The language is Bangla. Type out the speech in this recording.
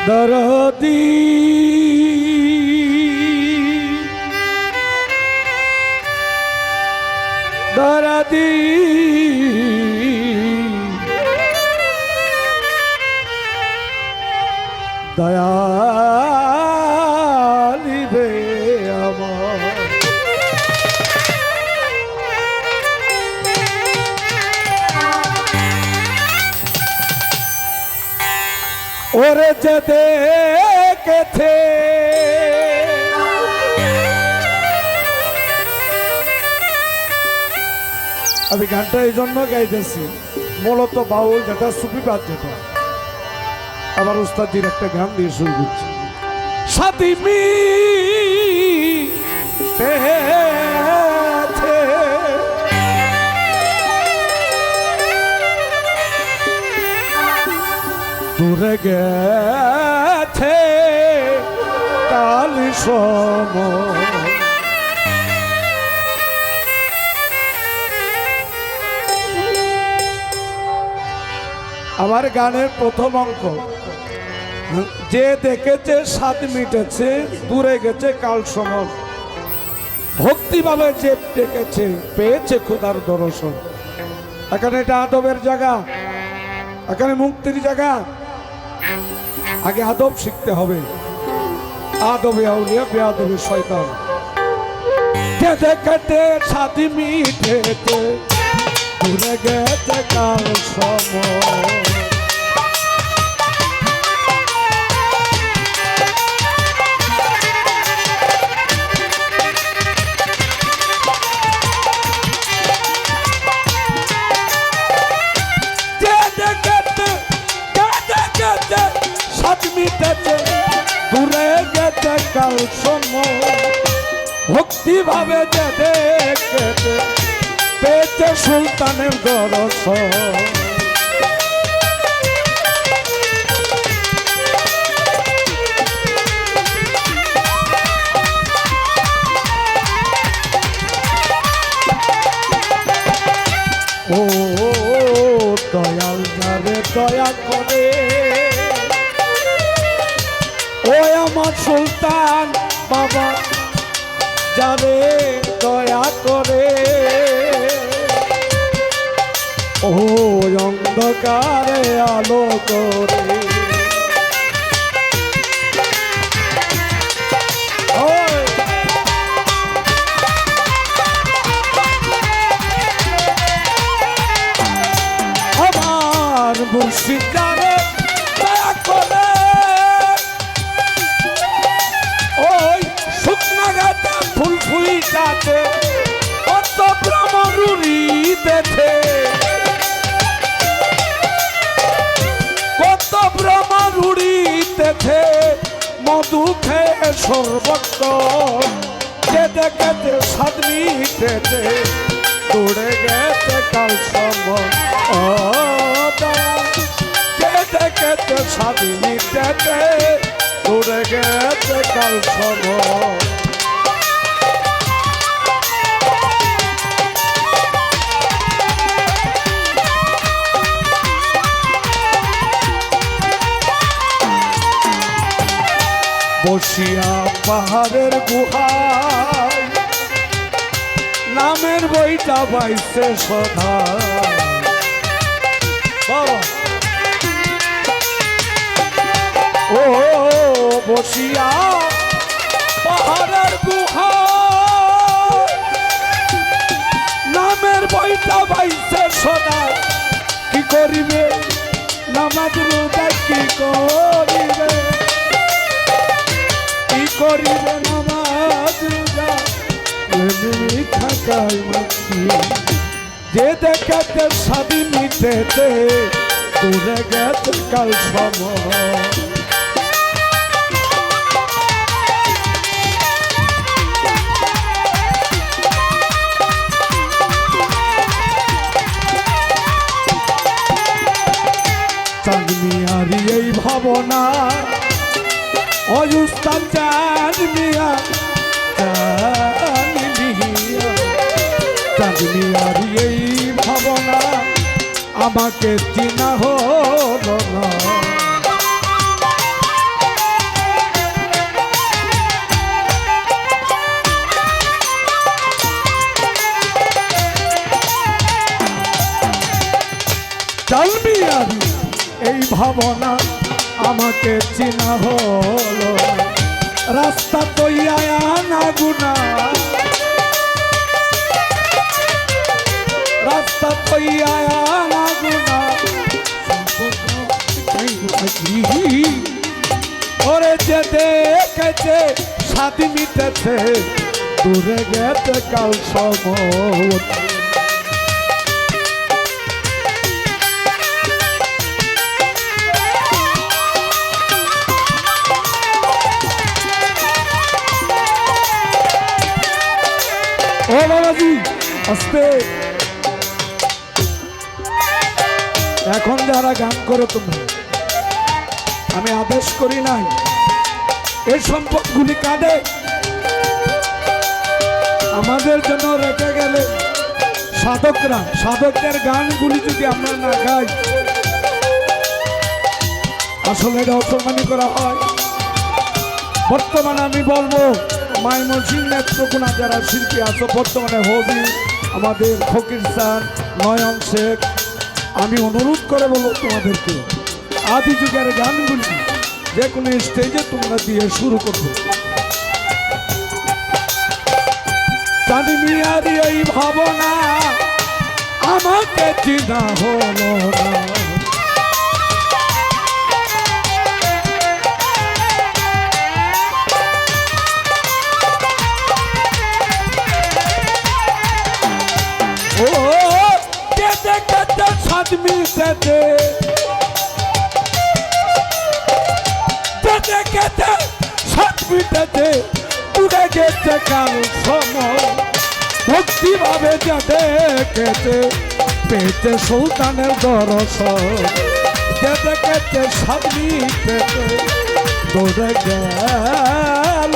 দরদি দরদি দয়ালি রে আমার ওরে যে দেখেছে আমি গানটা এই জন্য গাইতেছি, মূলত বাউল যেটা সুফিবাদ যেটা আমার উস্তাদির একটা গান দিয়ে শুরু করছি। সাথী দূরে গেছে কালি সময় আমার গানের প্রথম অঙ্ক, যে দেখেছে স্বাদ মিটেছে দূরে গেছে কাল সময়, ভক্তিভাবে যে দেখেছে পেয়েছে খোদার দর্শন। এখানে এটা আদবের জায়গা, এখানে মুক্তির জায়গা। আগে আদব শিখতে হবে, আদবে আউলিয়া বেআদবে শয়তান। যে দেখেছে স্বাদ মিটেছে দূরে গেছে কাল সময়, দূরে গেছে কাল সময়, ভক্তি ভাবে যে দেখেছে পেয়েছে সুলতানের দর্শন। ও দয়াল যারে দয়া করে, ও আমার সুলতান বাবা যারে দয়া করে, ও অন্ধকারে আলো করে। আমার মুর্শিদ যারে দয়া করে, ওই শুকনা গাছে ফুল ফুইটাতে কত ভ্রমরুরি দেখে, কত ভ্রমরুরি দেখে মধু খেয়ে সর্বত্র, যে দেখেছে স্বাদ মিটেছে দূরে গেছে কাল সময়। ও যে দেখেছে স্বাদ মিটেছে দূরে গেছে কাল সময়। বসিয়া পাহাড়ের গুহায় নামের বইটা বাইছে সদা, ও বসিয়া পাহাড়ের গুহায় নামের বইটা বাইছে সদা, কি করিবে নামাজ রোজা কি করিবে, কি করিবে নামাজ রোজা থাকাই মাছি, যে দেখেছে স্বাধীন মিটেছে দূরে গেছে কাল সময়। চাঁদমিয়ারি এই ভাবনা অজুস্তান চাঁদমিয়া চাঁদমিয়ারি এই ভাবনা আমাকে চিনা হলো না, এই ভাবনা আমাকে চিনা হলো রাস্তা তৈয়া না গুনা রাস্তা তৈয়া না গুনা ওরে যে দেখেছে স্বাদ মিটেছে দূরে গেছে কাল সময় ও বাবাজি আস্তে এখন যারা গান করো তোমরা আমি আদেশ করি নাই এই সম্পদগুলি কাঁদে আমাদের জন্য রেখে গেলে সাধকরা সাধকদের গানগুলি যদি আমরা না গাই আসলে এটা অসম্মানী করা হয় বর্তমানে আমি বলবো ময়মনসিংহ নেত্রকোনা যারা শিল্পী আছো বর্তমানে হবি আমাদের ফকির স্যার নয়ন শেখ আমি অনুরোধ করে বলবো তোমাদেরকে আদি যুগের গানগুলি যে কোনো স্টেজে তোমরা দিয়ে শুরু করবে জানি মিয়ার এই ভাবনা আমাকে চিনা হলো না ও কেটে কেটে সাত মিটেছে কেটে কেটে সাত মিটেছে উড়ে গেছে কাল সময় ভক্তি ভাবে যা দেখেছে পেতে সুলতানের দর্শন কেটে কেটে সাত মিটেছে দৌড়ে গেল